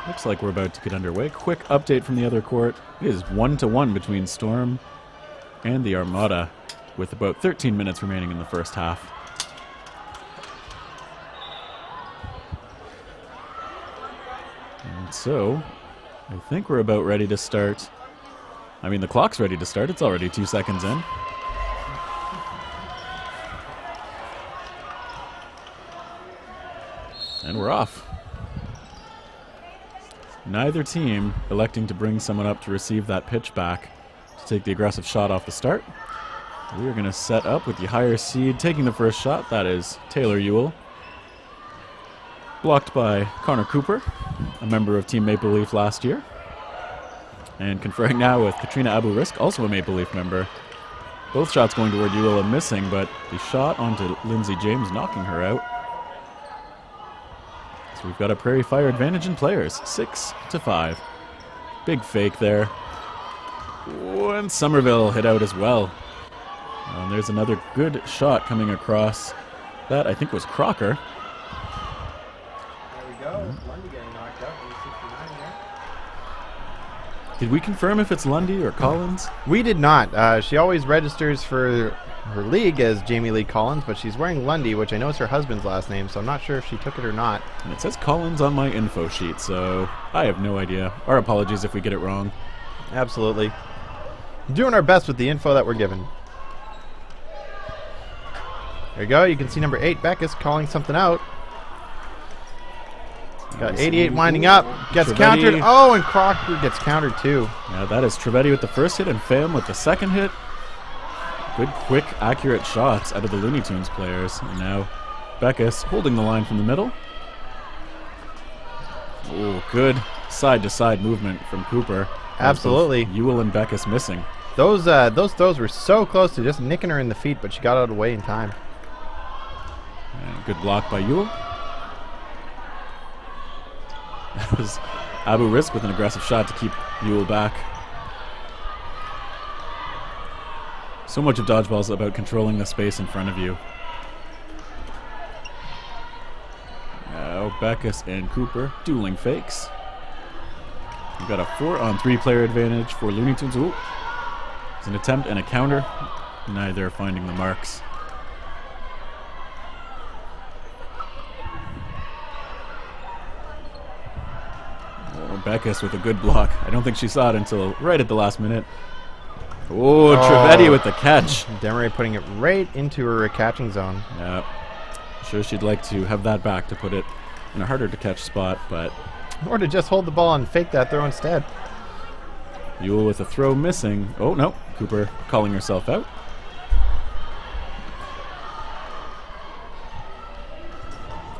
Looks like we're about to get underway. Quick update from the other court. It is 1-1 between Storm and the Armada, with about 13 minutes remaining in the first half. And so, I think we're about ready to start. I mean, the clock's ready to start. It's already 2 seconds in. And we're off. Neither team electing to bring someone up to receive that pitch back to take the aggressive shot off the start. We are going to set up with the higher seed taking the first shot. That is Taylor Ewell. Blocked by Connor Cooper, a member of Team Maple Leaf last year. And conferring now with Katrina Abu-Risk, also a Maple Leaf member. Both shots going toward Ewell and missing, but the shot onto Lindsay James, knocking her out. So we've got a Prairie Fire advantage in players, 6-5. Big fake there. Oh, and Somerville hit out as well. And there's another good shot coming across. That, I think, was Crocker. There we go. Lundy getting knocked out in 69 here. Did we confirm if it's Lundy or Collins? We did not. She always registers for her league as Jamie Lee Collins, but she's wearing Lundy, which I know is her husband's last name, so I'm not sure if she took it or not. And it says Collins on my info sheet, so I have no idea. Our apologies if we get it wrong. Absolutely. Doing our best with the info that we're given. There you go. You can see number 8, Beckus, calling something out. Got 88 winding up. Gets Trevetti. countered. Oh, and Crocker gets countered too. Yeah, that is Trevetti with the first hit and Pham with the second hit. Good, quick, accurate shots out of the Looney Tunes players. And now Beckus holding the line from the middle. Oh, good side-to-side movement from Cooper. Absolutely. Ewell and Beckus missing. Those throws were so close to just nicking her in the feet, but she got out of the way in time. And good block by Ewell. That was Abu-Risk with an aggressive shot to keep Ewell back. So much of Dodgeball is about controlling the space in front of you. Now Beckus and Cooper dueling fakes. We've got a 4-on-3 player advantage for Looney Tunes. Ooh. It's an attempt and a counter. Neither are finding the marks. Oh, Beckus with a good block. I don't think she saw it until right at the last minute. Oh, Trevetti with the catch. Demeray putting it right into her catching zone. Yeah. Sure she'd like to have that back to put it in a harder to catch spot, but... Or to just hold the ball and fake that throw instead. Ewell with a throw missing. Oh, no. Cooper calling herself out.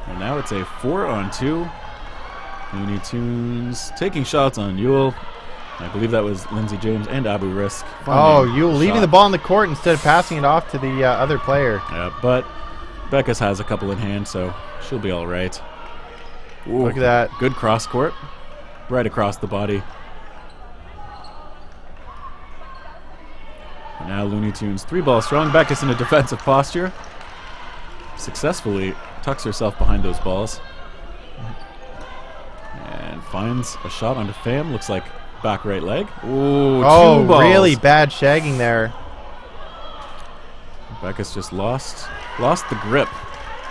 And now it's a 4-on-2. Looney Tunes taking shots on Ewell. I believe that was Lindsay James and Abu-Risk. Oh, Ewell leaving the ball in the court instead of passing it off to the other player. Yeah, but Beckus has a couple in hand, so she'll be all right. Ooh, look at that. Good cross court. Right across the body. And now Looney Tunes 3-ball strong. Beckus in a defensive posture. Successfully tucks herself behind those balls. And finds a shot onto Pham. Looks like back right leg. Ooh, oh, two balls. Really bad shagging there. Beckus just lost the grip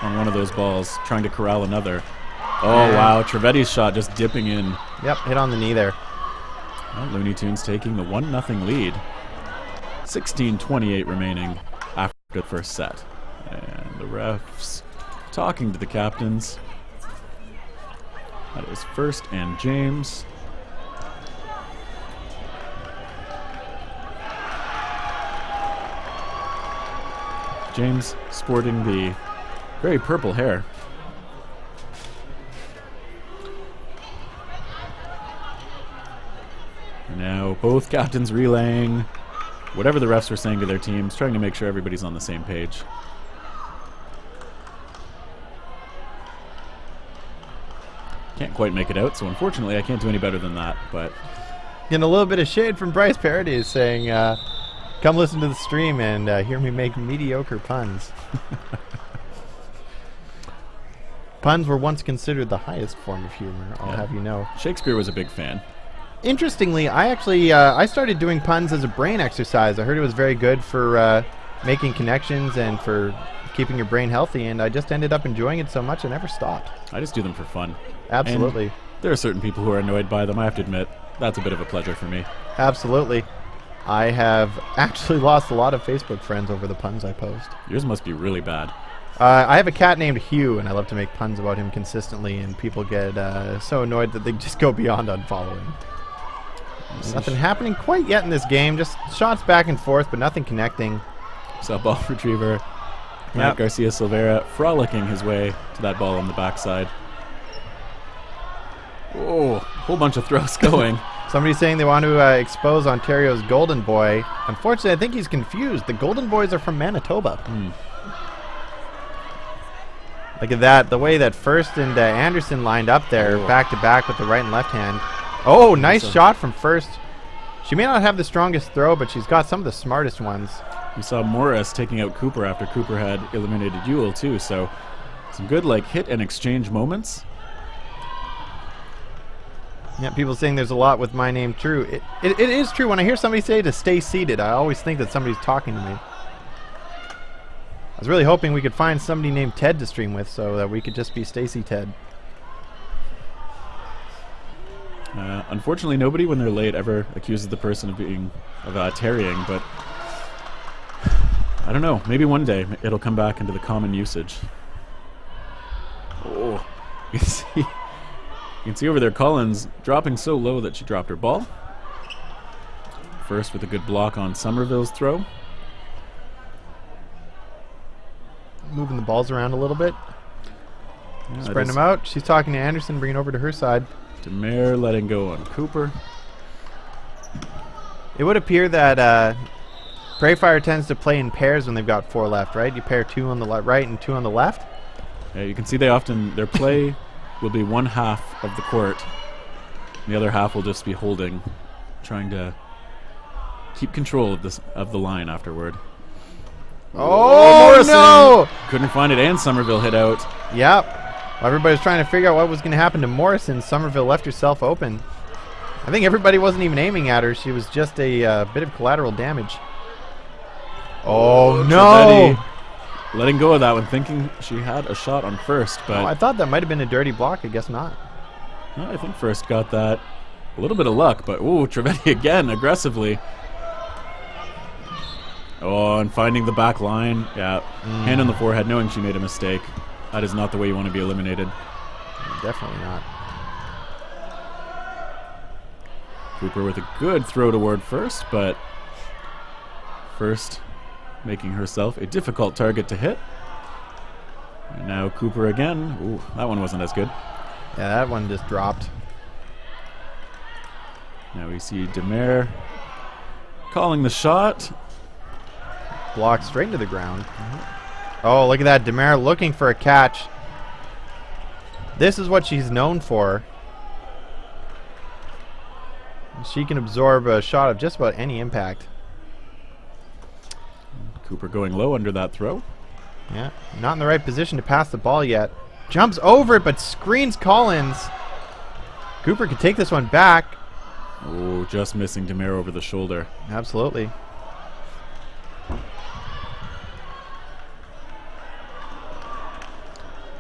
on one of those balls, trying to corral another. Oh, wow. Trevetti's shot just dipping in. Yep, hit on the knee there. Well, Looney Tunes taking the 1-0 lead. 16:28 remaining after the first set. And the refs talking to the captains. That is First and James. James sporting the very purple hair. Now both captains relaying whatever the refs were saying to their teams, trying to make sure everybody's on the same page. Can't quite make it out, so unfortunately I can't do any better than that. But getting a little bit of shade from Bryce Parody saying, come listen to the stream and hear me make mediocre puns. Puns were once considered the highest form of humor, I'll have you know. Shakespeare was a big fan. Interestingly, I actually I started doing puns as a brain exercise. I heard it was very good for making connections and for keeping your brain healthy, and I just ended up enjoying it so much I never stopped. I just do them for fun. Absolutely. And there are certain people who are annoyed by them, I have to admit. That's a bit of a pleasure for me. Absolutely. I have actually lost a lot of Facebook friends over the puns I post. Yours must be really bad. I have a cat named Hugh, and I love to make puns about him consistently, and people get so annoyed that they just go beyond unfollowing. Nothing happening quite yet in this game, just shots back and forth, but nothing connecting. So ball retriever, Matt Garcia Silveira frolicking his way to that ball on the backside. Oh, whole bunch of throws going. Somebody's saying they want to expose Ontario's Golden Boy. Unfortunately, I think he's confused. The Golden Boys are from Manitoba. Look at that, the way that First and Anderson lined up there, back to back with the right and left hand. Oh, nice shot from First. She may not have the strongest throw, but she's got some of the smartest ones. We saw Morris taking out Cooper after Cooper had eliminated Ewell too, so some good like hit and exchange moments. Yeah, people saying there's a lot with my name true. It is true. When I hear somebody say to stay seated, I always think that somebody's talking to me. I was really hoping we could find somebody named Ted to stream with so that we could just be Stacy Ted. Unfortunately, nobody when they're late ever accuses the person of being tarrying, but I don't know. Maybe one day it'll come back into the common usage. Oh, you can see over there Collins dropping so low that she dropped her ball. First with a good block on Somerville's throw. Moving the balls around a little bit. Yeah, spreading them out. She's talking to Anderson, bringing over to her side. Demare letting go on Cooper. It would appear that Prairie Fire tends to play in pairs when they've got 4 left, right? You pair 2 on the right and 2 on the left. Yeah, you can see their play will be one half of the court. And the other half will just be holding, trying to keep control of the line afterward. Oh, Morrison no! Couldn't find it, and Somerville hit out. Yep. While everybody was trying to figure out what was going to happen to Morrison, Somerville left herself open. I think everybody wasn't even aiming at her. She was just a bit of collateral damage. Oh, no! Trevetti letting go of that one, thinking she had a shot on First, but I thought that might have been a dirty block. I guess not. No, I think First got that. A little bit of luck, but ooh, Trevetti again aggressively. Oh, and finding the back line. Yeah, hand on the forehead, knowing she made a mistake. That is not the way you want to be eliminated. Definitely not. Cooper with a good throw toward First, but First making herself a difficult target to hit. And now Cooper again. Ooh, that one wasn't as good. Yeah, that one just dropped. Now we see Demare calling the shot. Blocked straight into the ground. Oh, look at that. Demare looking for a catch. This is what she's known for. She can absorb a shot of just about any impact. Cooper going low under that throw. Yeah, not in the right position to pass the ball yet. Jumps over it, but screens Collins. Cooper could take this one back. Oh, just missing Demare over the shoulder. Absolutely.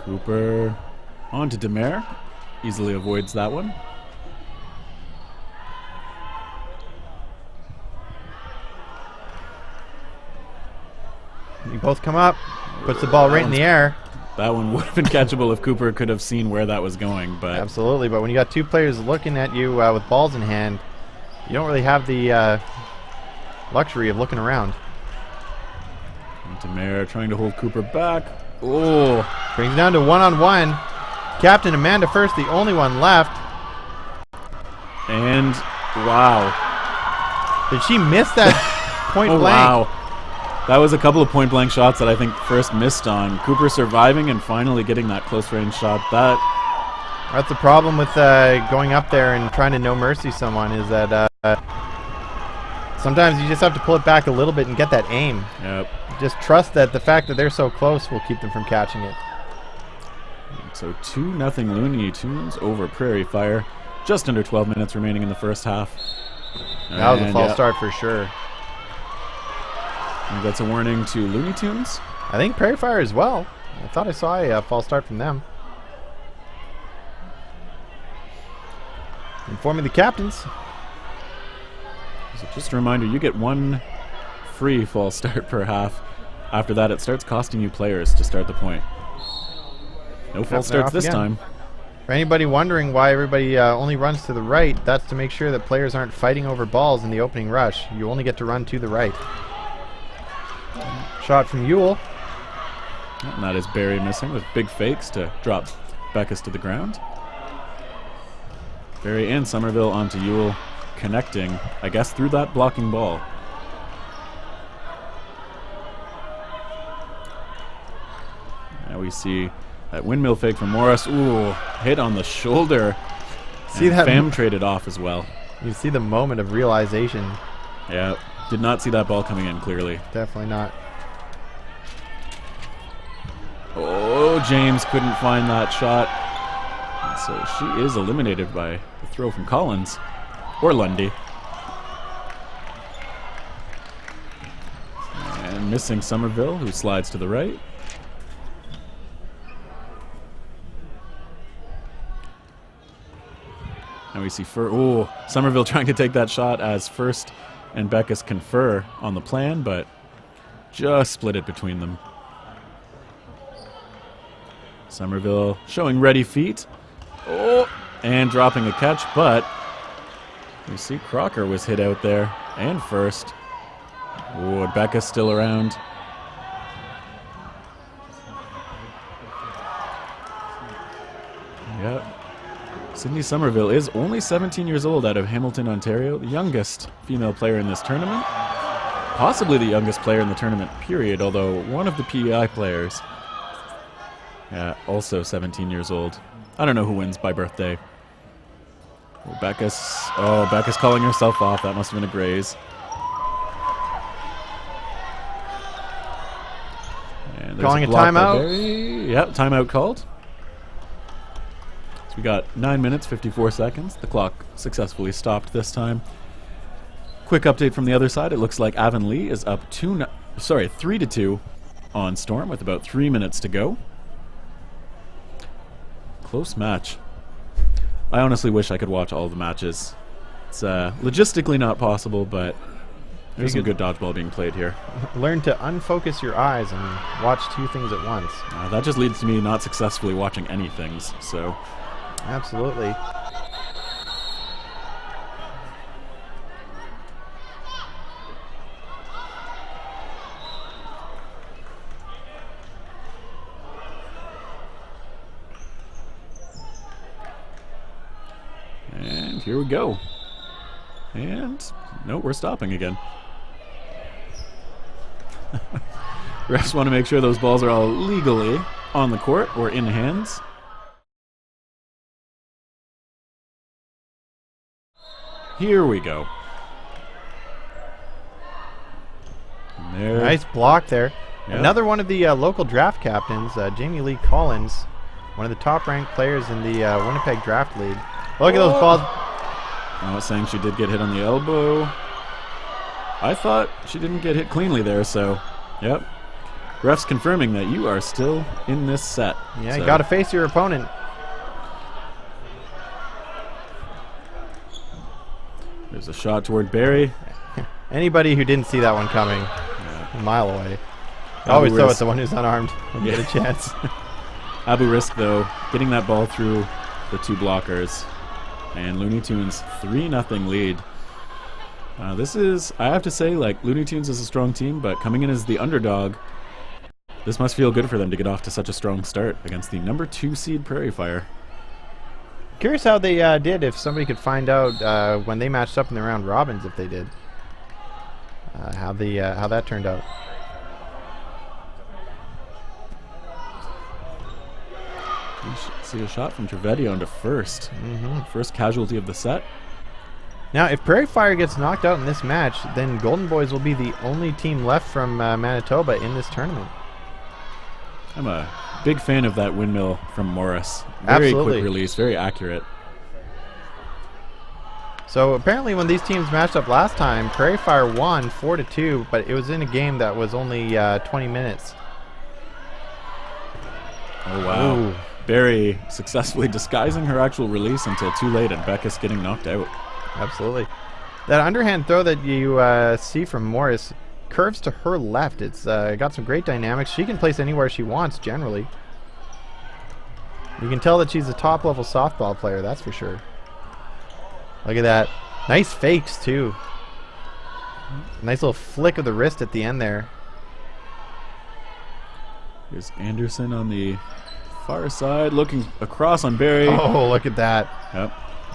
Cooper on to Demare. Easily avoids that one. They both come up. Puts the ball right in the air. That one would have been catchable if Cooper could have seen where that was going. But absolutely, but when you got 2 players looking at you with balls in hand, you don't really have the luxury of looking around. And Demare trying to hold Cooper back. Oh, brings it down to 1-on-1. Captain Amanda First, the only one left. And wow. Did she miss that point blank? Wow. That was a couple of point blank shots that I think First missed on. Cooper surviving and finally getting that close range shot. That's the problem with going up there and trying to no mercy someone, is that sometimes you just have to pull it back a little bit and get that aim. Yep. Just trust that the fact that they're so close will keep them from catching it. So 2-0 Looney Tunes over Prairie Fire. Just under 12 minutes remaining in the first half. That was a false start for sure. And that's a warning to Looney Tunes. I think Prairie Fire as well. I thought I saw a false start from them. Informing the captains. So just a reminder, you get one free false start per half. After that, it starts costing you players to start the point. No false starts this time. For anybody wondering why everybody only runs to the right, that's to make sure that players aren't fighting over balls in the opening rush. You only get to run to the right. Shot from Ewell. And that is Barry missing with big fakes to drop Beckus to the ground. Barry and Somerville onto Ewell, connecting, I guess, through that blocking ball. Now we see that windmill fake from Morris. Ooh, hit on the shoulder. See that? Pham traded off as well. You see the moment of realization. Yeah, did not see that ball coming in clearly. Definitely not. Oh, James couldn't find that shot. And so she is eliminated by the throw from Collins. Or Lundy. And missing Somerville, who slides to the right. And we see Somerville trying to take that shot as First and Beckus confer on the plan, but just split it between them. Somerville showing ready feet. Oh, and dropping a catch, but you see Crocker was hit out there, and First. Oh, Beckus still around. Yep. Sydney Somerville is only 17 years old out of Hamilton, Ontario, the youngest female player in this tournament. Possibly the youngest player in the tournament, period, although one of the PEI players, also 17 years old. I don't know who wins by birthday. Beckus calling herself off. That must have been a graze. And calling a timeout. Yep, timeout called. So we got 9 minutes, 54 seconds. The clock successfully stopped this time. Quick update from the other side. It looks like Avonlea is up 3-2 on Storm with about 3 minutes to go. Close match. I honestly wish I could watch all the matches. It's logistically not possible, but there's some good dodgeball being played here. Learn to unfocus your eyes and watch two things at once. That just leads to me not successfully watching any things, so... Absolutely. And here we go. And no, we're stopping again. Refs want to make sure those balls are all legally on the court or in hands. Here we go. Nice block there. Yep. Another one of the local draft captains, Jamie Lee Collins, one of the top-ranked players in the Winnipeg Draft League. Look at those balls. I was saying she did get hit on the elbow. I thought she didn't get hit cleanly there, so, yep. Refs confirming that you are still in this set. Yeah, so. You got to face your opponent. There's a shot toward Barry. Anybody who didn't see that one coming, a mile away. I always throw it the one who's unarmed when you get a chance. Abu Risk, though, getting that ball through the two blockers. And Looney Tunes 3-0 lead. This is, I have to say, like, Looney Tunes is a strong team, but coming in as the underdog, this must feel good for them to get off to such a strong start against the number 2 seed Prairie Fire. Curious how they did, if somebody could find out when they matched up in the round robins, if they did. How that turned out. You should see a shot from Trevedio into First. First casualty of the set. Now, if Prairie Fire gets knocked out in this match, then Golden Boys will be the only team left from Manitoba in this tournament. I'm a big fan of that windmill from Morris. Very Absolutely. quick release, very accurate. So apparently when these teams matched up last time, Prairie Fire won 4-2, but it was in a game that was only 20 minutes. Oh, wow. Ooh. Barry successfully disguising her actual release until too late, and Beckus getting knocked out. Absolutely. That underhand throw that you see from Morris curves to her left. It's got some great dynamics. She can place anywhere she wants, generally. You can tell that she's a top-level softball player, that's for sure. Look at that. Nice fakes, too. Nice little flick of the wrist at the end there. Here's Anderson on the far side, looking across on Barry. Oh, look at that. Yep.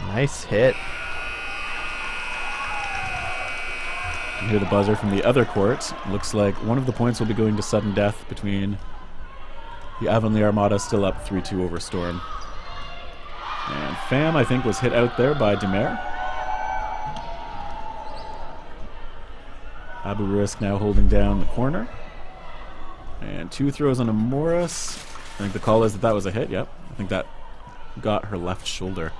Nice hit. You hear the buzzer from the other court. Looks like one of the points will be going to sudden death between the Avonlea Armada, still up 3-2 over Storm. And Pham, I think, was hit out there by Demare. Abu Risk now holding down the corner. And 2 throws on a Morris. I think the call is that that was a hit. Yep. I think that got her left shoulder.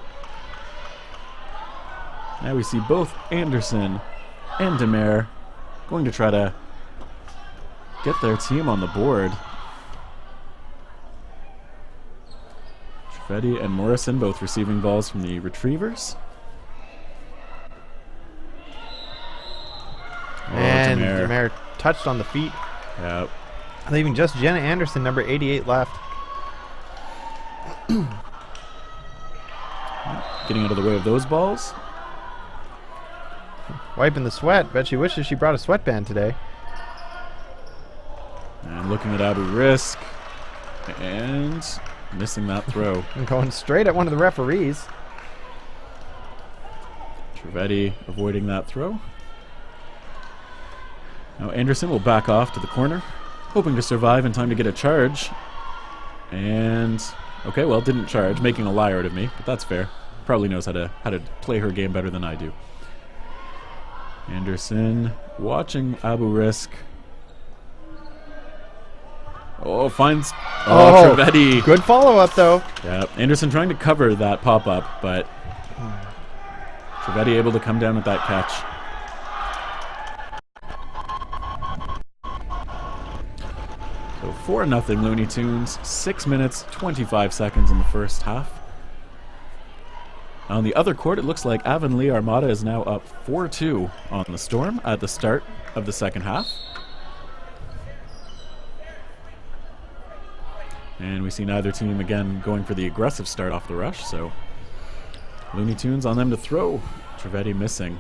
Now we see both Anderson and Demare going to try to get their team on the board. Trivedi and Morrison both receiving balls from the retrievers. And Demare. Demare touched on the feet, Yep. leaving just Jenna Anderson, number 88, left. Getting out of the way of those balls. Wiping the sweat. Bet she wishes she brought a sweatband today. And looking at Abu Risk. And missing that throw. And going straight at one of the referees. Trivedi avoiding that throw. Now Anderson will back off to the corner, hoping to survive in time to get a charge. And okay, well, didn't charge, making a liar out of me, but that's fair. Probably knows how to play her game better than I do. Anderson watching Abu Risk. Oh, finds Trivedi. Good follow-up, though. Yeah, Anderson trying to cover that pop-up, but Trivedi able to come down with that catch. So 4-0 Looney Tunes, 6 minutes, 25 seconds in the first half. On the other court, it looks like Avonlea Armada is now up 4-2 on the Storm at the start of the second half. And we see neither team again going for the aggressive start off the rush, so Looney Tunes on them to throw. Trivedi missing.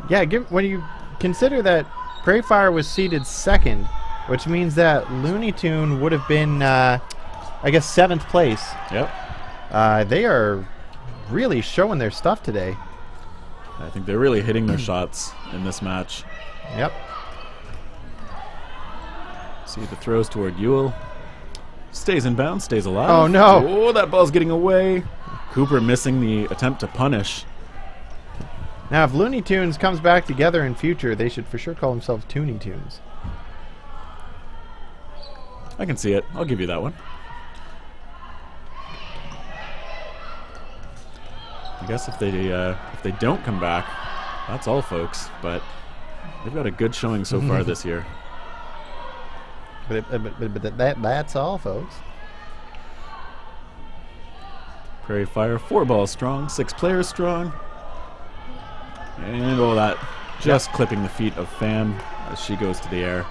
Yeah, when you consider that Prairie Fire was seeded second, which means that Looney Tune would have been, I guess, 7th place. Yep. They are really showing their stuff today. I think they're really hitting their shots in this match. Yep. See the throws toward Ewell. Stays in bounds, stays alive. Oh, no. Oh, that ball's getting away. Cooper missing the attempt to punish. Now, if Looney Tunes comes back together in future, they should for sure call themselves Tooney Tunes. I can see it. I'll give you that one. I guess if they don't come back, that's all, folks. But they've got a good showing so far this year. But that's all, folks. Prairie Fire, 4 balls strong, 6 players strong. And that just clipping the feet of Pham as she goes to the air.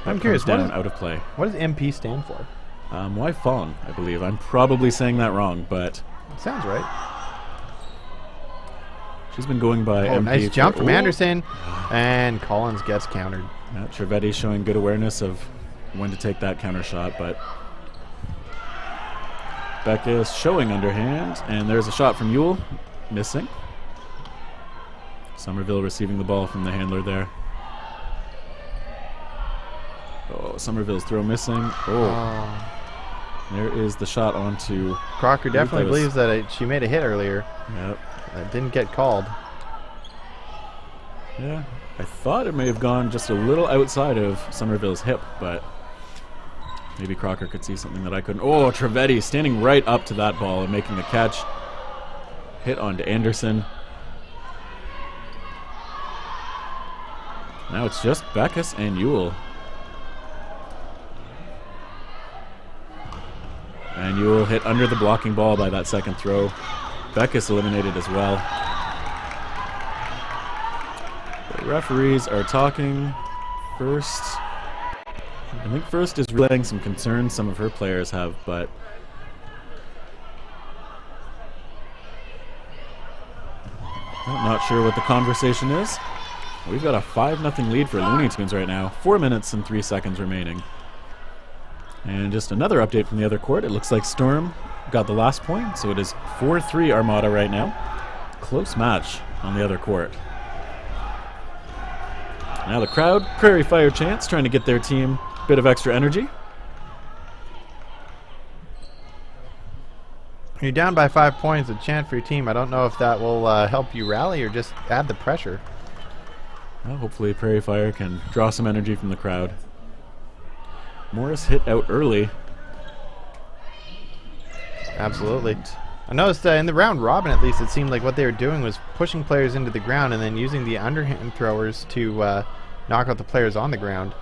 I'm That curious, comes down out of play. What does MP stand for? Why Fawn, I believe. I'm probably saying that wrong, but Sounds right. she's been going by Oh, MP. nice jump from Oh. Anderson. And Collins gets countered. Yeah, Trivedi showing good awareness of when to take that counter shot, but Beckus showing underhand, and there's a shot from Ewell, missing. Somerville receiving the ball from the handler there. Oh, Somerville's throw missing. Oh, there is the shot onto. Crocker I think definitely that was- believes that she made a hit earlier. Yep. That didn't get called. Yeah, I thought it may have gone just a little outside of Somerville's hip, but Maybe Crocker could see something that I couldn't. Oh, Trivedi standing right up to that ball and making the catch. Hit onto Anderson. Now it's just Beckus and Ewell. And Ewell hit under the blocking ball by that second throw. Beckus eliminated as well. The referees are talking. First, I think First is relaying some concerns some of her players have, but I'm not sure what the conversation is. We've got a 5-0 lead for Looney Tunes right now. 4 minutes and 3 seconds remaining. And just another update from the other court. It looks like Storm got the last point, so it is 4-3 Armada right now. Close match on the other court. Now the crowd, Prairie Fire chants, trying to get their team a bit of extra energy. You're down by 5 points, a chant for your team. I don't know if that will help you rally or just add the pressure. Well, hopefully Prairie Fire can draw some energy from the crowd. Morris hit out early. Absolutely. I noticed in the round robin, at least, it seemed like what they were doing was pushing players into the ground and then using the underhand throwers to knock out the players on the ground.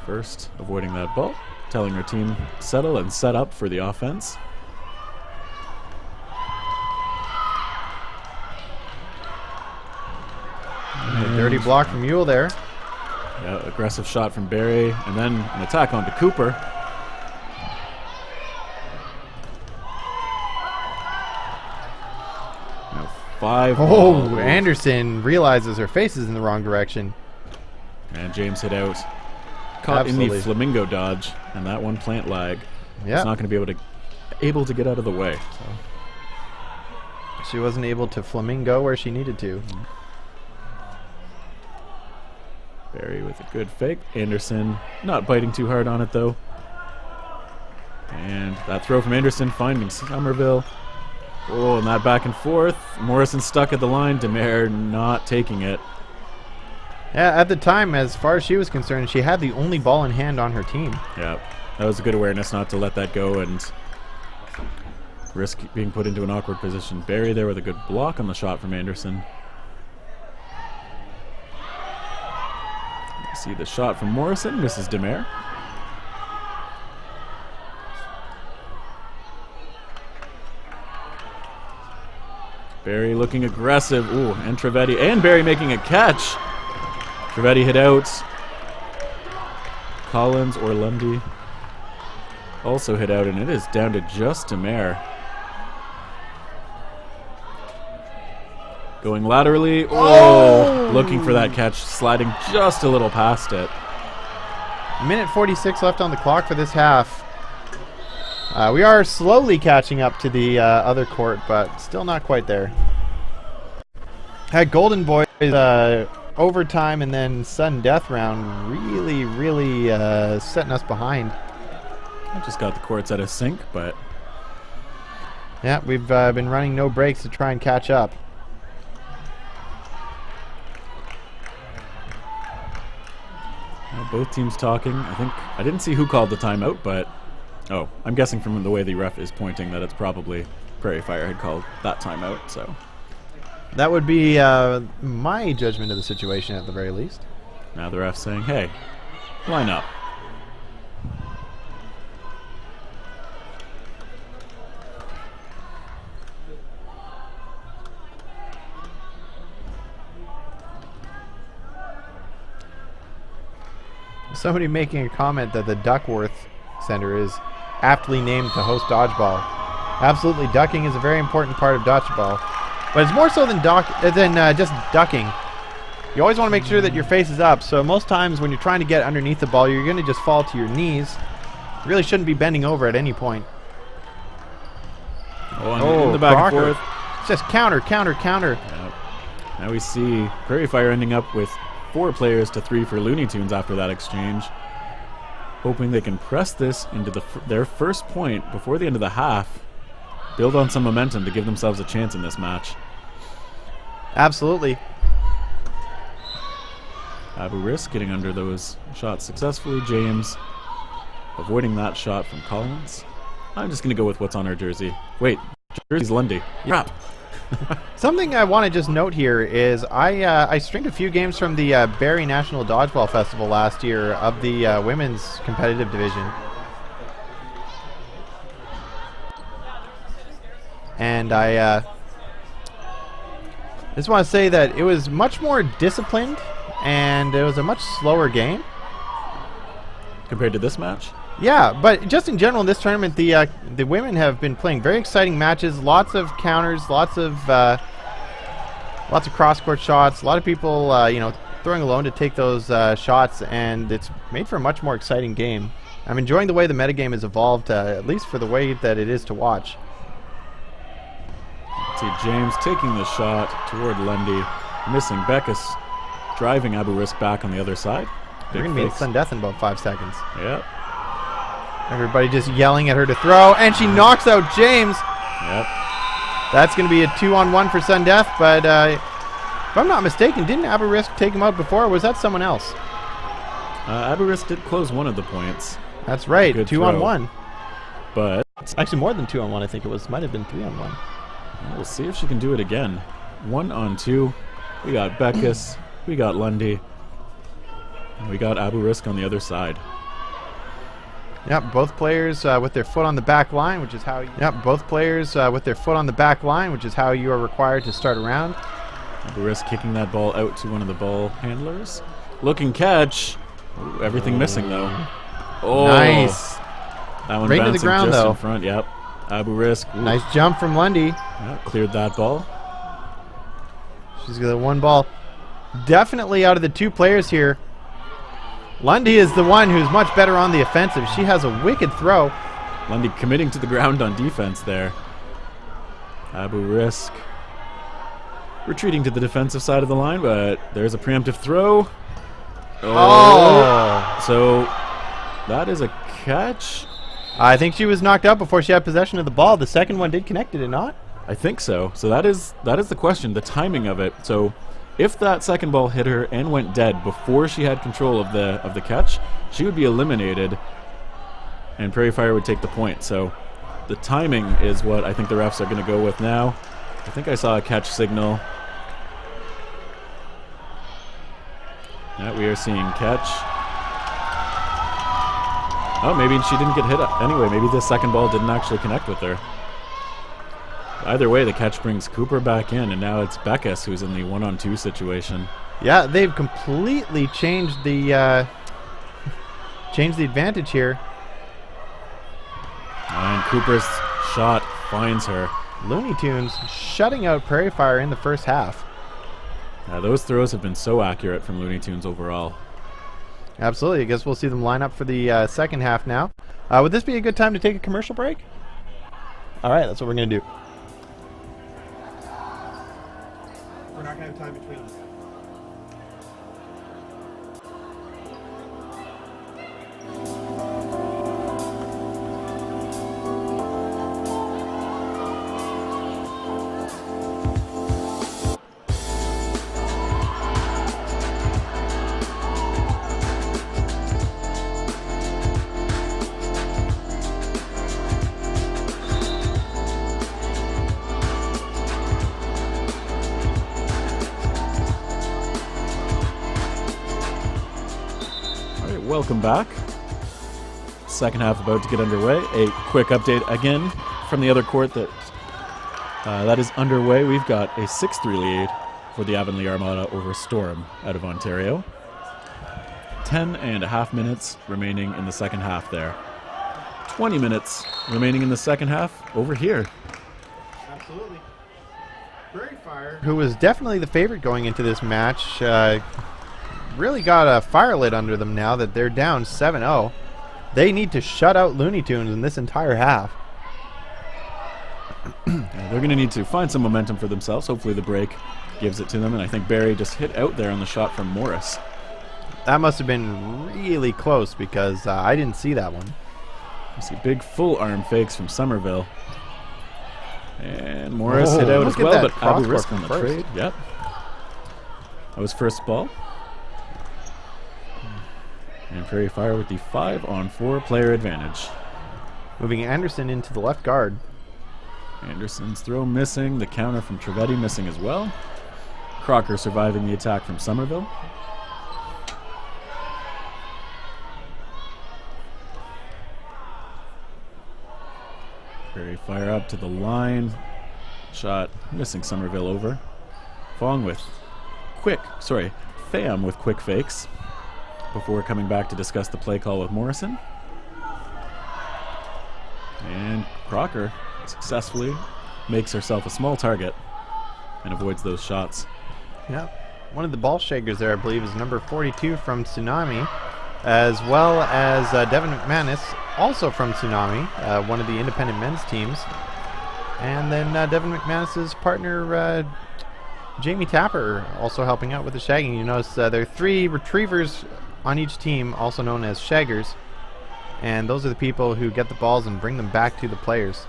First, avoiding that ball, telling her team settle and set up for the offense. A dirty block from Ewell there. Yeah, aggressive shot from Barry, and then an attack onto Cooper. Now 5. Oh, Anderson realizes her face is in the wrong direction. And James hit out. Caught in the flamingo dodge, and that one plant lag. Yeah. It's not going to be able to get out of the way. So. She wasn't able to flamingo where she needed to. Barry with a good fake. Anderson not biting too hard on it though. And that throw from Anderson finding Somerville. Oh, and that back and forth. Morrison stuck at the line. Demare not taking it. Yeah, at the time, as far as she was concerned, she had the only ball in hand on her team. Yeah, that was a good awareness not to let that go and risk being put into an awkward position. Barry there with a good block on the shot from Anderson. See the shot from Morrison, misses Demare. Barry looking aggressive. Ooh, and Trivedi and Barry making a catch. Trivedi hit out. Collins or Lundy also hit out, and it is down to just Demare. Going laterally. Oh! Looking for that catch, sliding just a little past it. Minute 46 left on the clock for this half. We are slowly catching up to the other court, but still not quite there. Had Golden Boys overtime and then sudden death round really setting us behind. I just got the courts out of sync, but yeah, we've been running no breaks to try and catch up. Both teams talking. I didn't see who called the timeout, but I'm guessing from the way the ref is pointing that it's probably Prairie Fire had called that timeout. So that would be my judgment of the situation at the very least. Now the ref's saying, "Hey, line up." Somebody making a comment that the Duckworth Center is aptly named to host dodgeball. Absolutely, ducking is a very important part of dodgeball, but it's more so than just ducking. You always want to make sure that your face is up, so most times when you're trying to get underneath the ball, you're going to just fall to your knees. You really shouldn't be bending over at any point. In the back Crocker. and forth. It's just counter. Yep. Now we see Prairie Fire ending up with 4 players to 3 for Looney Tunes after that exchange, hoping they can press this into their first point before the end of the half, build on some momentum to give themselves a chance in this match. Absolutely. Abu Risk getting under those shots successfully. James avoiding that shot from Collins. I'm just going to go with what's on her jersey. Wait, jersey's Lundy. Crap. Something I want to just note here is I streamed a few games from the Prairie National Dodgeball Festival last year of the women's competitive division. And I just want to say that it was much more disciplined and it was a much slower game. Compared to this match? Yeah, but just in general in this tournament, the women have been playing very exciting matches. Lots of counters, lots of cross-court shots. A lot of people, throwing alone to take those shots, and it's made for a much more exciting game. I'm enjoying the way the metagame has evolved, at least for the way that it is to watch. See James taking the shot toward Lundy, missing. Beckus driving Abu Risk back on the other side. We're going to be at sudden death in about 5 seconds. Yep. Everybody just yelling at her to throw, and she knocks out James. Yep. That's going to be a 2-on-1 for sudden death, but if I'm not mistaken, didn't Abu Risk take him out before, or was that someone else? Abu Risk did close one of the points. That's right, 2-on-1. But actually more than 2-on-1, I think it was. Might have been 3-on-1. We'll see if she can do it again. 1-on-2. We got Beckus. We got Lundy. And we got Abu Risk on the other side. Yep, both players with their foot on the back line, which is how. Both players with their foot on the back line, which is how you are required to start a round. Abu Risk kicking that ball out to one of the ball handlers. Looking catch. Ooh, everything missing though. Oh, nice. That one right bouncing to the ground just though. in front. Yep. Abu Risk. Ooh. Nice jump from Lundy. Yep, cleared that ball. She's got one ball. Definitely out of the two players here, Lundy is the one who's much better on the offensive. She has a wicked throw. Lundy committing to the ground on defense there. Abu Risk retreating to the defensive side of the line, but there's a preemptive throw. Oh! So that is a catch. I think she was knocked out before she had possession of the ball. The second one did connect, did it not? I think so. So that is the question, the timing of it. So if that second ball hit her and went dead before she had control of the catch, she would be eliminated, and Prairie Fire would take the point. So the timing is what I think the refs are going to go with now. I think I saw a catch signal. Yeah, we are seeing catch. Oh, maybe she didn't get hit anyway. Maybe the second ball didn't actually connect with her. Either way, the catch brings Cooper back in, and now it's Beckus who's in the 1-on-2 situation. Yeah, they've completely changed the advantage here. And Cooper's shot finds her. Looney Tunes shutting out Prairie Fire in the first half. Those throws have been so accurate from Looney Tunes overall. Absolutely. I guess we'll see them line up for the second half now. Would this be a good time to take a commercial break? All right, that's what we're going to do. We're not going to have time between them. Welcome back. Second half about to get underway. A quick update again from the other court that is underway. We've got a 6-3 lead for the Avonlea Armada over Storm out of Ontario. 10.5 minutes remaining in the second half there. 20 minutes remaining in the second half over here. Absolutely. Prairie Fire, who was definitely the favorite going into this match, really got a fire lit under them now that they're down 7-0. They need to shut out Looney Tunes in this entire half. They're going to need to find some momentum for themselves. Hopefully the break gives it to them, and I think Barry just hit out there on the shot from Morris. That must have been really close because I didn't see that one. You see big full arm fakes from Somerville. And Morris hit out as well, but Abu Risk on the trade. Yep. That was first ball. And Prairie Fire with the 5-on-4 player advantage. Moving Anderson into the left guard. Anderson's throw missing. The counter from Trivedi missing as well. Crocker surviving the attack from Somerville. Prairie Fire up to the line. Shot missing Somerville over. Fong with Pham with quick fakes before coming back to discuss the play call with Morrison. And Crocker successfully makes herself a small target and avoids those shots. Yeah. One of the ball shakers there, I believe, is number 42 from Tsunami, as well as Devin McManus, also from Tsunami, one of the independent men's teams. And then Devin McManus's partner, Jamie Tapper, also helping out with the shagging. You notice there are 3 retrievers on each team, also known as shaggers. And those are the people who get the balls and bring them back to the players.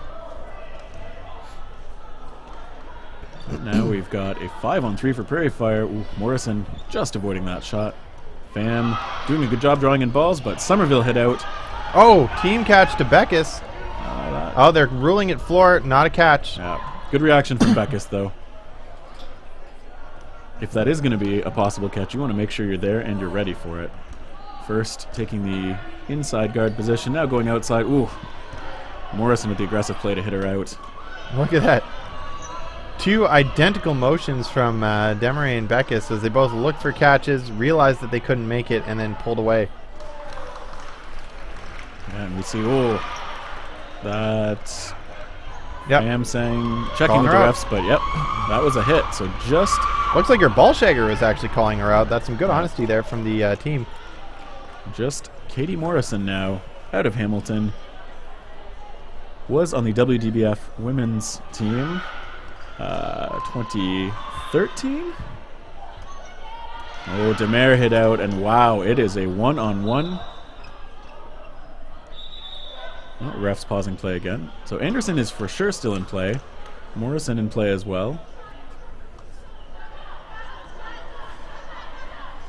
Now we've got a 5-on-3 for Prairie Fire. Ooh, Morrison just avoiding that shot. Pham doing a good job drawing in balls, but Somerville hit out. Oh, team catch to Beckus. Oh, they're ruling it floor, not a catch. Yeah, good reaction from Beckus, though. If that is going to be a possible catch, you want to make sure you're there and you're ready for it. First, taking the inside guard position, now going outside. Ooh, Morrison with the aggressive play to hit her out. Look at that. 2 identical motions from Demeray and Beckus as they both looked for catches, realized that they couldn't make it, and then pulled away. And we see, oh, that's Yep. Pham saying, checking Calling with the her out. refs, but yep, that was a hit. So just Looks like your ball shagger was actually calling her out. That's some good honesty there from the team. Katie Morrison now out of Hamilton. Was on the WDBF women's team 2013. Oh, Demare hit out, and wow, it is a 1-on-1. Oh, ref's pausing play again. So Anderson is for sure still in play. Morrison in play as well.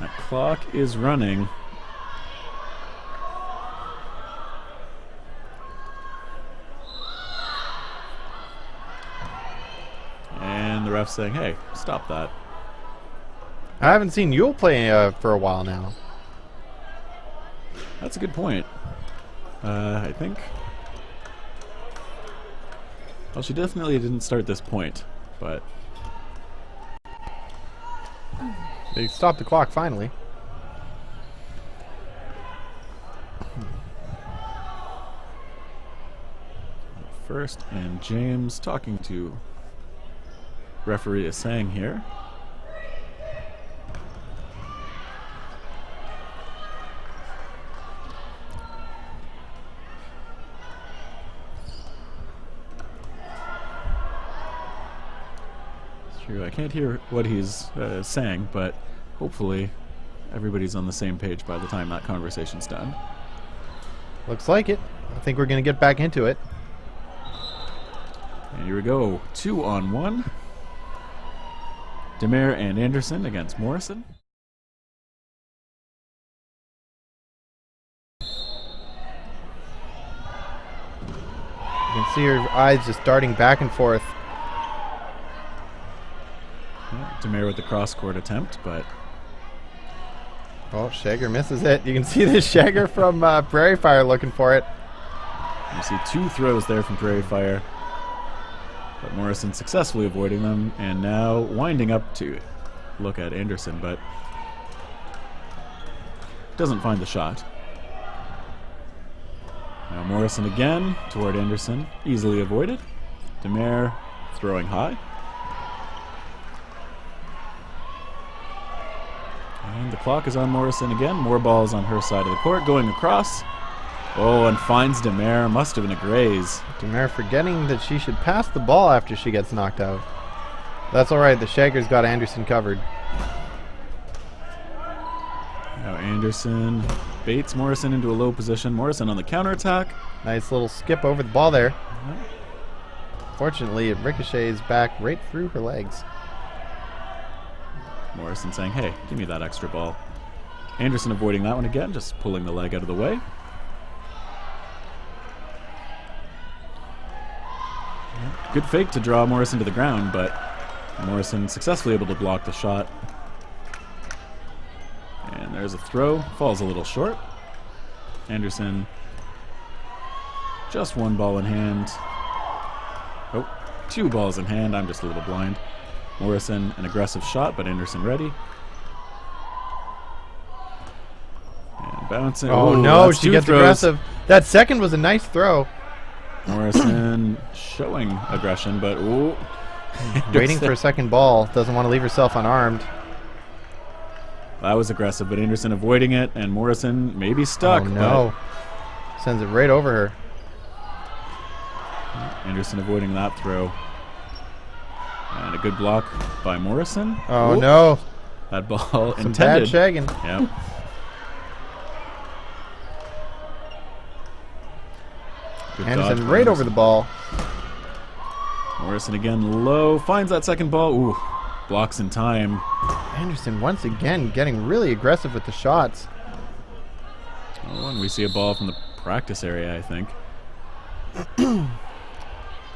That clock is running. And the ref's saying, hey, stop that. I haven't seen Yule play for a while now. That's a good point. I think. Well, she definitely didn't start this point, but They stopped the clock finally. first, and James talking to referee is saying here. I can't hear what he's saying, but hopefully everybody's on the same page by the time that conversation's done. Looks like it. I think we're going to get back into it. And here we go. 2-on-1. Demare and Anderson against Morrison. You can see her eyes just darting back and forth. Demare with the cross-court attempt, but Oh, Shagger misses it. You can see the Shagger from Prairie Fire looking for it. you see 2 throws there from Prairie Fire. But Morrison successfully avoiding them, and now winding up to look at Anderson, but doesn't find the shot. Now Morrison again toward Anderson, easily avoided. Demare throwing high. And the clock is on Morrison again. More balls on her side of the court, going across. Oh, and finds Demare. Must have been a graze. Demare forgetting that she should pass the ball after she gets knocked out. That's alright, the Shagger's got Anderson covered. Now Anderson baits Morrison into a low position. Morrison on the counterattack. Nice little skip over the ball there. Fortunately, it ricochets back right through her legs. Morrison saying, hey, give me that extra ball. Anderson avoiding that one again, just pulling the leg out of the way. Good fake to draw Morrison to the ground, but Morrison successfully able to block the shot. And there's a throw. Falls a little short. Anderson, just one ball in hand. Oh, two balls in hand. I'm just a little blind. Morrison, an aggressive shot, but Anderson ready. And bouncing. Oh, ooh, no, that's she two gets throws. aggressive. That second was a nice throw. Morrison showing aggression, but ooh. Waiting for a second ball. Doesn't want to leave herself unarmed. That was aggressive, but Anderson avoiding it, and Morrison maybe stuck. Oh, no. Sends it right over her. Anderson avoiding that throw. And a good block by Morrison. Oh, Ooh. no. That ball Some intended. bad shagging. Yep. Good Anderson dodge by right over the ball. Morrison again low. Finds that second ball. Ooh. Blocks in time. Anderson once again getting really aggressive with the shots. Oh, and we see a ball from the practice area, I think.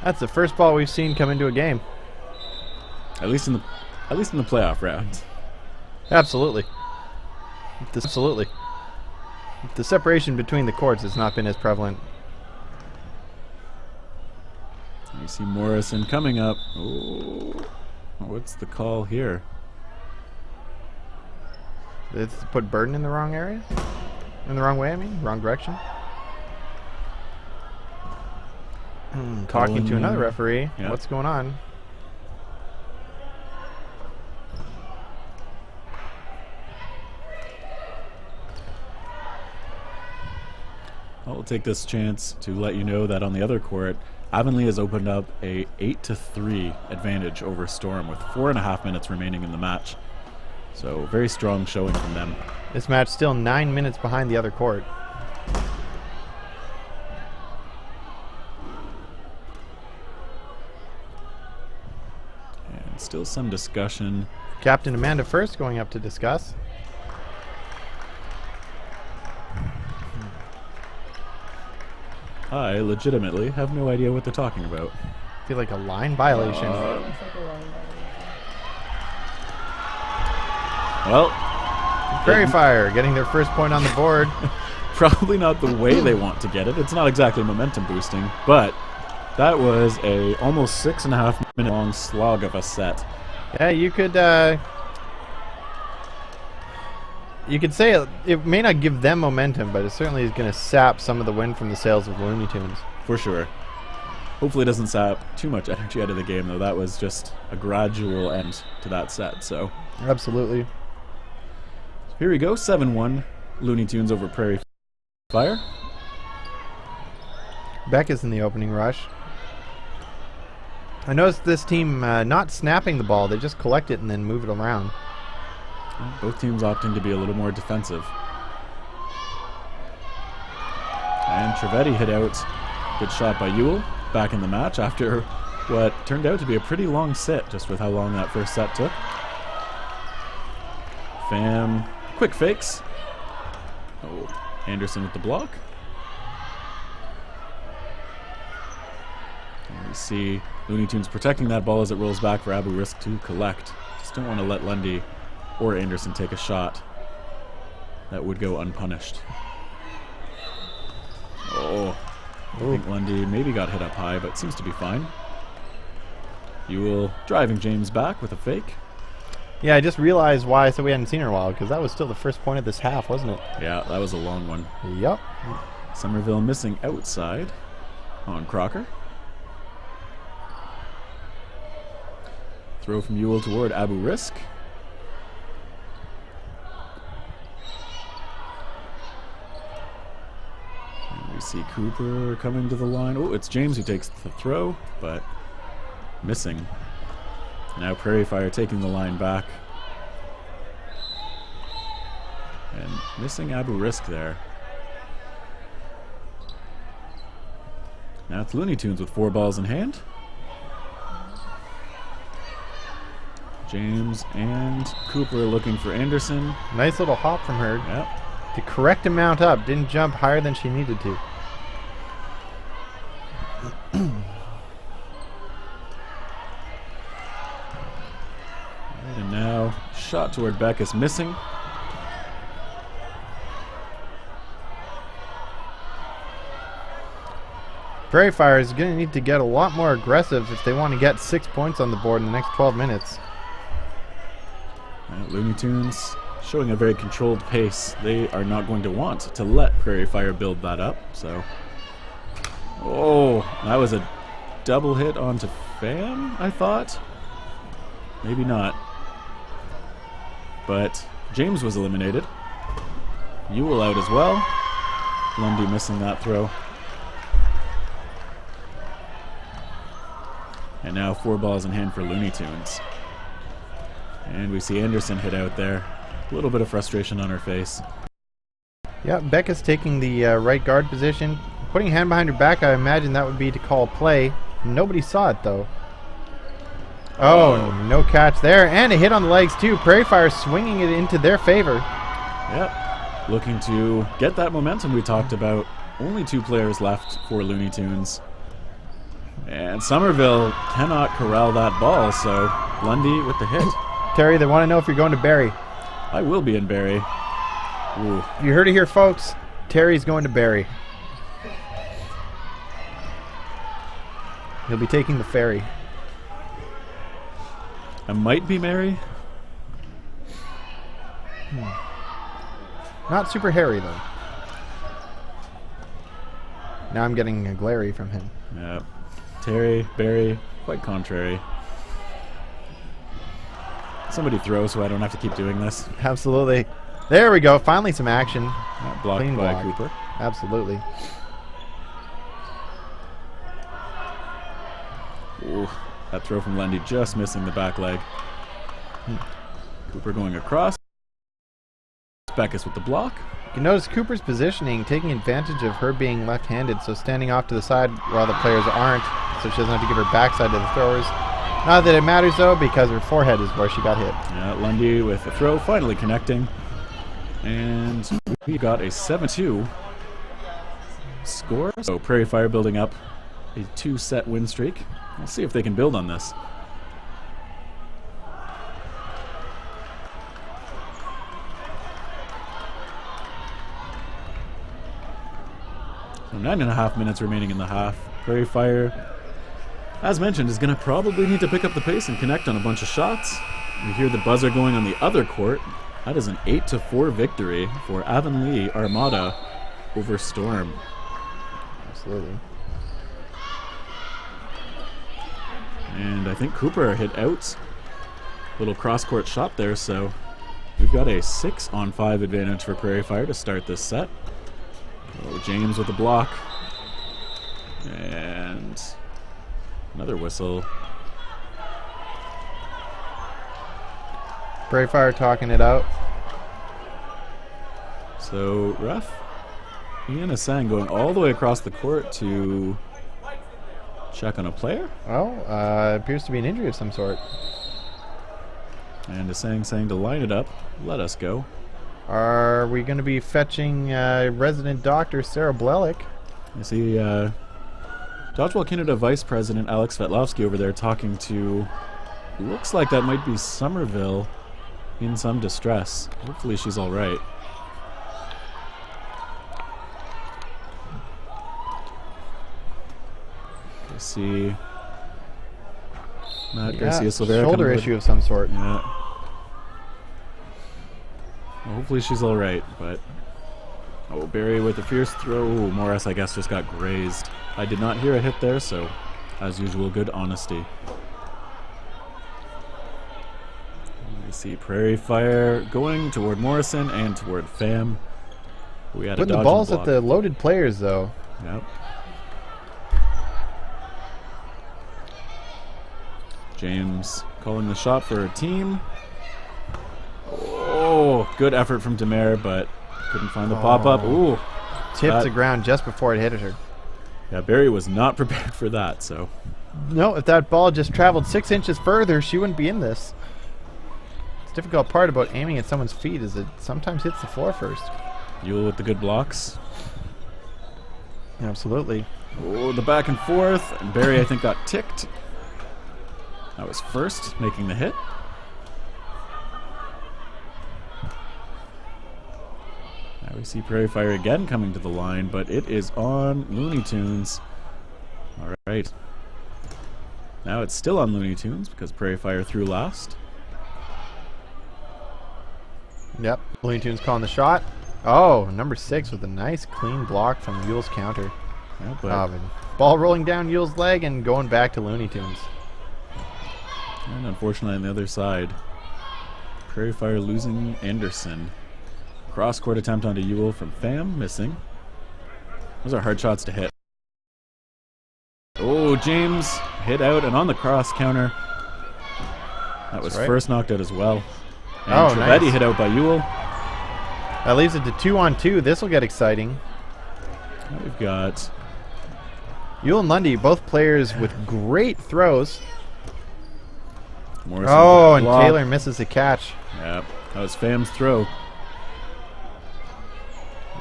That's the first ball we've seen come into a game. At least in the playoff round. Absolutely. Absolutely. The separation between the courts has not been as prevalent. You see Morrison coming up. Ooh. What's the call here? It's to put Burden in the wrong area? In the wrong way, I mean? Wrong direction? Talking to another referee. Yeah. What's going on? I'll take this chance to let you know that on the other court, Avonlea has opened up a 8-3 advantage over Storm with 4.5 minutes remaining in the match. So very strong showing from them. This match still 9 minutes behind the other court. And still some discussion. Captain Amanda First going up to discuss. I legitimately have no idea what they're talking about. I feel like a line violation. Well, Prairie Fire getting their first point on the board. probably not the way they want to get it. It's not exactly momentum boosting, but that was a almost 6.5 minute long slog of a set. Yeah, you could say it may not give them momentum, but it certainly is going to sap some of the wind from the sails of Looney Tunes. For sure. Hopefully it doesn't sap too much energy out of the game, though. That was just a gradual end to that set. So Absolutely. here we go, 7-1, Looney Tunes over Prairie Fire. Beck is in the opening rush. I noticed this team not snapping the ball. They just collect it and then move it around. Both teams opting to be a little more defensive. And Trivedi hit out. Good shot by Ewell. Back in the match after what turned out to be a pretty long set, just with how long that first set took. Pham, quick fakes. Oh, Anderson with the block. And we see Looney Tunes protecting that ball as it rolls back for Abu Risk to collect. Just don't want to let Lundy or Anderson take a shot that would go unpunished. Oh, I think Lundy maybe got hit up high, but seems to be fine. Ewell driving James back with a fake. Yeah, I just realized why I said we hadn't seen her in a while, because that was still the first point of this half, wasn't it? Yeah, that was a long one. Yep. Somerville missing outside on Crocker. Throw from Ewell toward Abu Risk. And we see Cooper coming to the line. Oh, it's James who takes the throw, but missing. Now Prairie Fire taking the line back. And missing Abu Risk there. Now it's Looney Tunes with 4 balls in hand. James and Cooper looking for Anderson. Nice little hop from her. Yep. The correct amount up. Didn't jump higher than she needed to. And now shot toward Beck is missing. Prairie Fire is going to need to get a lot more aggressive if they want to get 6 points on the board in the next 12 minutes. Looney Tunes showing a very controlled pace. They are not going to want to let Prairie Fire build that up. So, oh, that was a double hit onto Fam, I thought. Maybe not. But James was eliminated. Ewell out as well. Lundy missing that throw. And now 4 balls in hand for Looney Tunes. And we see Anderson hit out there. A little bit of frustration on her face. Yeah, Becca's taking the right guard position. Putting a hand behind her back, I imagine that would be to call play. Nobody saw it, though. Oh, no catch there. And a hit on the legs, too. Prairie Fire swinging it into their favor. Yep. Looking to get that momentum we talked about. Only 2 players left for Looney Tunes. And Somerville cannot corral that ball, so Lundy with the hit. Terry, they want to know if you're going to Barrie. I will be in Barrie. Ooh. You heard it here, folks. Terry's going to Barrie. He'll be taking the ferry. I might be Mary. Not super hairy, though. Now I'm getting a glary from him. Yep. Terry, Barry, quite contrary. Somebody throw so I don't have to keep doing this. Absolutely. There we go. Finally some action. Blocked Clean by block. Cooper. Absolutely. Ooh, that throw from Lundy just missing the back leg. Cooper going across. Beckus with the block. You can notice Cooper's positioning, taking advantage of her being left-handed, so standing off to the side while the players aren't, so she doesn't have to give her backside to the throwers. Not that it matters, though, because her forehead is where she got hit. Yeah, Lundy with the throw, finally connecting. And we got a 7-2 score. So Prairie Fire building up a 2-set win streak. We'll see if they can build on this. So 9.5 minutes remaining in the half. Prairie Fire, as mentioned, is going to probably need to pick up the pace and connect on a bunch of shots. We hear the buzzer going on the other court. That is an 8-4 victory for Avonlea Armada over Storm. Absolutely. And I think Cooper hit out. Little cross-court shot there, so we've got a 6-on-5 advantage for Prairie Fire to start this set. Oh, James with the block. And another whistle. Prairie Fire talking it out. So, ref Ian Asang going all the way across the court to check on a player. Well, appears to be an injury of some sort. And Asang saying to line it up. Let us go. Are we going to be fetching resident doctor Sarah Blelick? You see Dodgeball Canada Vice President Alex Svetlowski over there talking to, looks like that might be Somerville in some distress. Hopefully she's all right. I see Matt Garcia Silvera. Shoulder issue of some sort. Yeah. Well, hopefully she's all right, but oh, Barry with a fierce throw. Ooh, Morris, I guess, just got grazed. I did not hear a hit there, so as usual, good honesty. We see Prairie Fire going toward Morrison and toward Pham. We had Putting the balls at the loaded players, though. Yep. James calling the shot for her team. Oh, good effort from Demare, but couldn't find the pop-up. Ooh. Tipped the ground just before it hit her. Yeah, Barry was not prepared for that, so. No, if that ball just traveled 6 inches further, she wouldn't be in this. difficult part about aiming at someone's feet is it sometimes hits the floor first. Yule with the good blocks. Absolutely. Oh, the back and forth. And Barry, I think, got ticked. That was first, making the hit. Now we see Prairie Fire again coming to the line, but it is on Looney Tunes. All right. Now it's still on Looney Tunes because Prairie Fire threw last. Yep. Looney Tunes calling the shot. Oh, number 6 with a nice clean block from Yule's counter. Ball rolling down Yule's leg and going back to Looney Tunes. And unfortunately on the other side, Prairie Fire losing Anderson. Cross-court attempt onto Yule from Pham, missing. Those are hard shots to hit. Oh, James hit out and on the cross counter. That was first knocked out as well. And Trivedi nice. hit out by Yule. That leaves it to 2-on-2. This will get exciting. Now we've got Yule and Lundy, both players with great throws. Morrison and Taylor misses the catch. Yep, that was Pham's throw.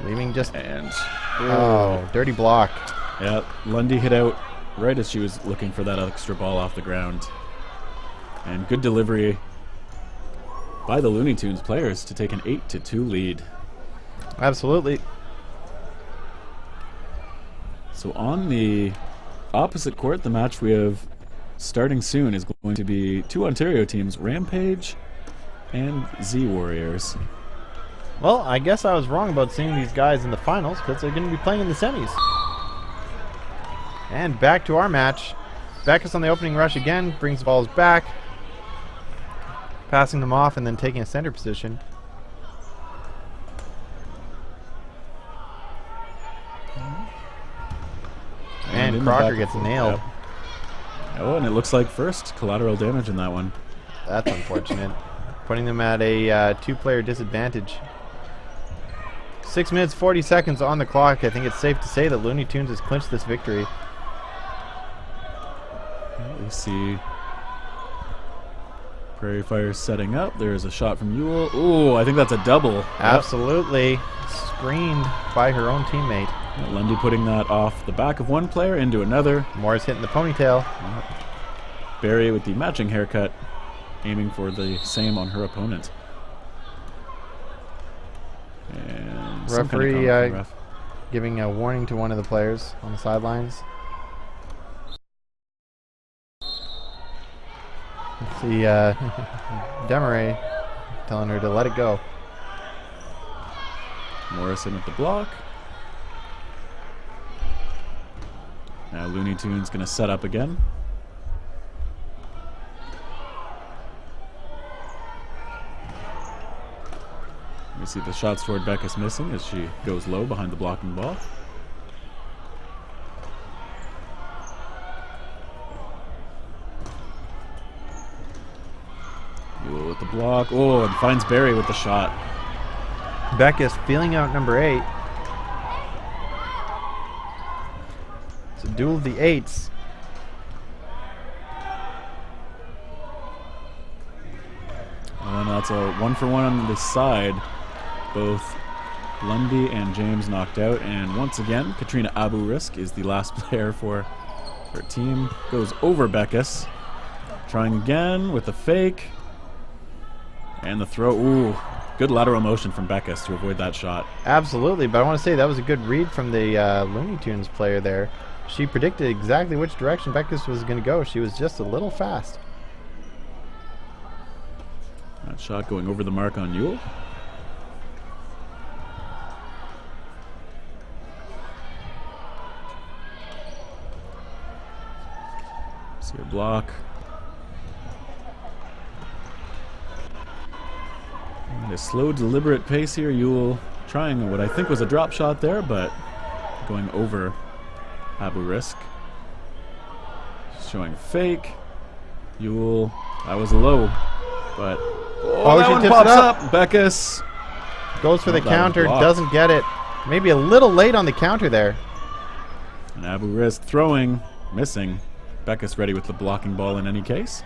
Leaving just... And... dirty block. Yeah, Lundy hit out right as she was looking for that extra ball off the ground. And good delivery by the Looney Tunes players to take an 8-2 lead. Absolutely. So on the opposite court, the match we have starting soon is going to be two Ontario teams, Rampage and Z Warriors. Well, I guess I was wrong about seeing these guys in the finals because they're going to be playing in the semis. And back to our match. Beckus on the opening rush again, brings the balls back, passing them off and then taking a center position. And Crocker gets nailed. Yep. Oh, and it looks like first collateral damage in that one. That's unfortunate. Putting them at a two-player disadvantage. 6 minutes, 40 seconds on the clock. I think it's safe to say that Looney Tunes has clinched this victory. We see Prairie Fire setting up. There's a shot from Yule. Oh, I think that's a double. Absolutely. Screened by her own teammate. Lundy putting that off the back of one player into another. Morris hitting the ponytail. Barry with the matching haircut, aiming for the same on her opponent. And referee giving a warning to one of the players on the sidelines. Let's see, Demaray telling her to let it go. Morrison with the block. Now Looney Tunes going to set up again. We see the shots toward Beckus missing as she goes low behind the blocking ball. Yule with the block. Oh, and finds Barry with the shot. Beckus feeling out number 8. It's a duel of the 8s. And that's a 1-for-1 on the side. Both Lundy and James knocked out. And once again, Katrina Abu-Risk is the last player for her team. Goes over Beckus. Trying again with the fake. And the throw. Ooh, good lateral motion from Beckus to avoid that shot. Absolutely, but I want to say that was a good read from the Looney Tunes player there. She predicted exactly which direction Beckus was going to go. She was just a little fast. That shot going over the mark on Yule. See a block. And a slow, deliberate pace here. Yule trying what I think was a drop shot there, but going over Abu-Risk. Showing fake. Yule, that was low, but that she one tips pops it up. Beckus Goes for the that was counter, blocked. doesn't get it. Maybe a little late on the counter there. And Abu-Risk throwing, missing. Beckus ready with the blocking ball in any case.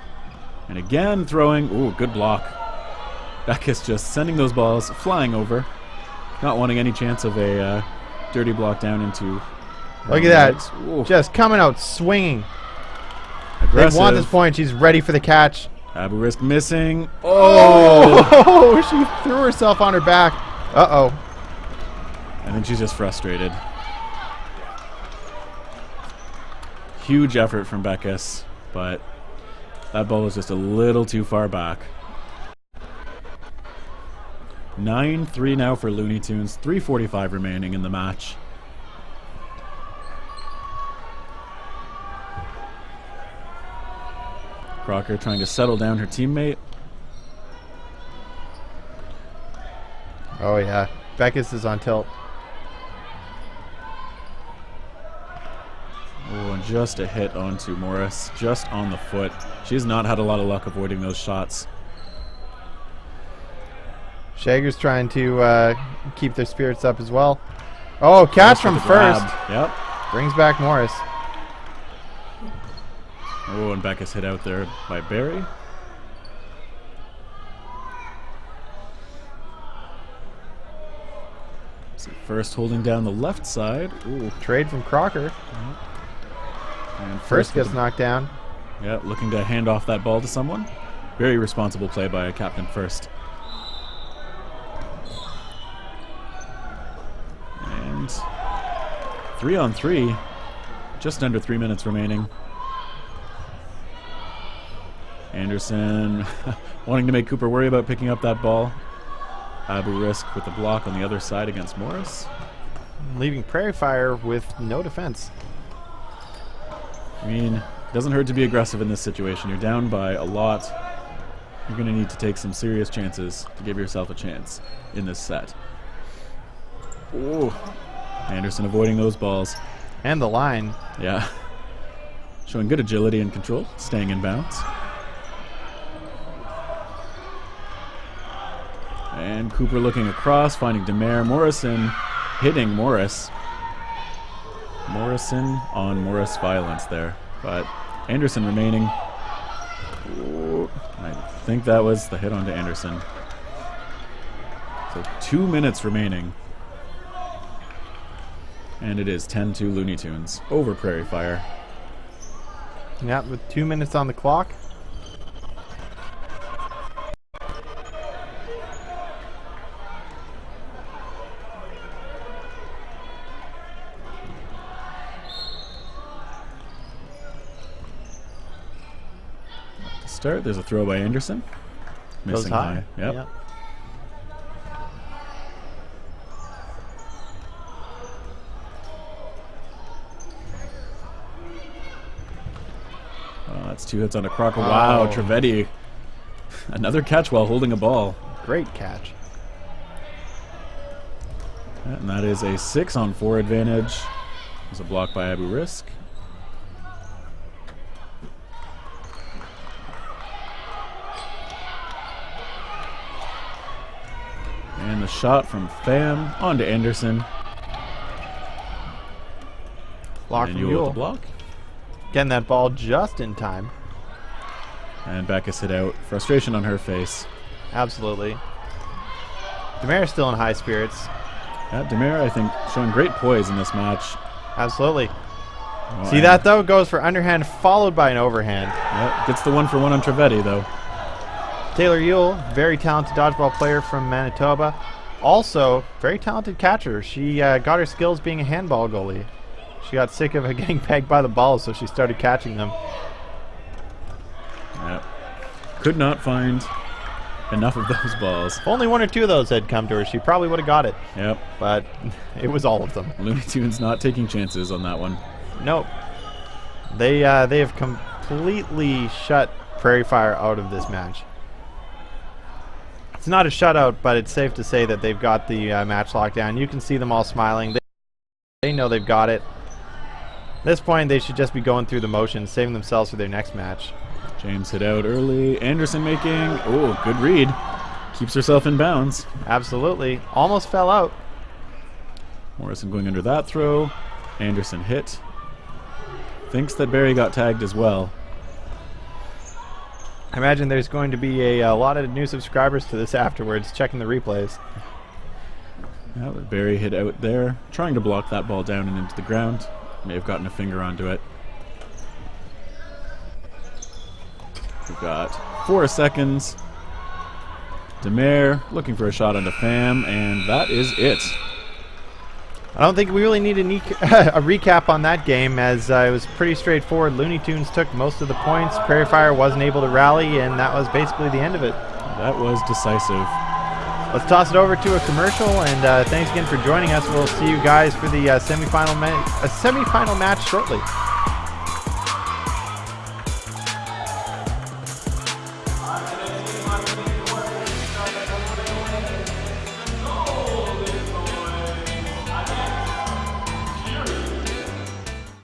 And again throwing. Ooh, good block. Backus just sending those balls flying over, not wanting any chance of a dirty block down into. Look at that. Ooh. Just coming out swinging. Aggressive. They want this point. She's ready for the catch. Abu Risk missing. Oh! She threw herself on her back. Uh-oh. I think she's just frustrated. Huge effort from Backus, but that ball was just a little too far back. 9-3 now for Looney Tunes. 3:45 remaining in the match. Crocker trying to settle down her teammate. Oh yeah, Backus is on tilt. Oh, and just a hit onto Morris, just on the foot. She's not had a lot of luck avoiding those shots. Shager's trying to keep their spirits up as well. Oh, catch from first. Yep. Brings back Morris. Oh, and Backus hit out there by Barry. So first holding down the left side. Ooh. Trade from Crocker. And First gets knocked down. Yeah, looking to hand off that ball to someone. Very responsible play by Captain First. And 3-on-3. Just under 3 minutes remaining. Anderson wanting to make Cooper worry about picking up that ball. Abu Risk with the block on the other side against Morris. Leaving Prairie Fire with no defense. I mean, it doesn't hurt to be aggressive in this situation. You're down by a lot. You're going to need to take some serious chances to give yourself a chance in this set. Ooh. Anderson avoiding those balls. And the line. Yeah. Showing good agility and control, staying in bounds. And Cooper looking across, finding Demare. Morrison hitting Morris. Morrison on Morris violence there. But Anderson remaining. Ooh, I think that was the hit onto Anderson. So 2 minutes remaining. And it is 10-2 Looney Tunes over Prairie Fire. Yeah, with 2 minutes on the clock. Start. There's a throw by Anderson. Missing high. Yep. Yeah. That's 2 hits on a Crocker. Wow, Trivedi. Another catch while holding a ball. Great catch. And that is a 6-on-4 advantage. There's a block by Abu Risk. And the shot from Pham onto Anderson. Block from Yule. The block. Getting that ball just in time. And Backus hit out. Frustration on her face. Absolutely. Demare's still in high spirits. Yeah, Demare, I think, showing great poise in this match. Absolutely. Oh, see that, though? Goes for underhand, followed by an overhand. Yep, gets the 1-for-1 on Trivedi, though. Taylor Yule, very talented dodgeball player from Manitoba. Also, very talented catcher. She got her skills being a handball goalie. She got sick of getting pegged by the balls, so she started catching them. Yep. Could not find enough of those balls. If only 1 or 2 of those had come to her, she probably would have got it. Yep. But it was all of them. Looney Tunes not taking chances on that one. Nope. They have completely shut Prairie Fire out of this match. It's not a shutout, but it's safe to say that they've got the match locked down. You can see them all smiling. They know they've got it. At this point, they should just be going through the motions, saving themselves for their next match. James hit out early. Anderson making, oh, good read. Keeps herself in bounds. Absolutely. Almost fell out. Morrison going under that throw. Anderson hit. Thinks that Barry got tagged as well. I imagine there's going to be a lot of new subscribers to this afterwards, checking the replays. Well, Barry hit out there, trying to block that ball down and into the ground. May have gotten a finger onto it. We've got 4 seconds. Demare looking for a shot onto Pham, and that is it. I don't think we really need a recap on that game, as it was pretty straightforward. Looney Tunes took most of the points. Prairie Fire wasn't able to rally, and that was basically the end of it. That was decisive. Let's toss it over to a commercial, and thanks again for joining us. We'll see you guys for the semifinal match shortly.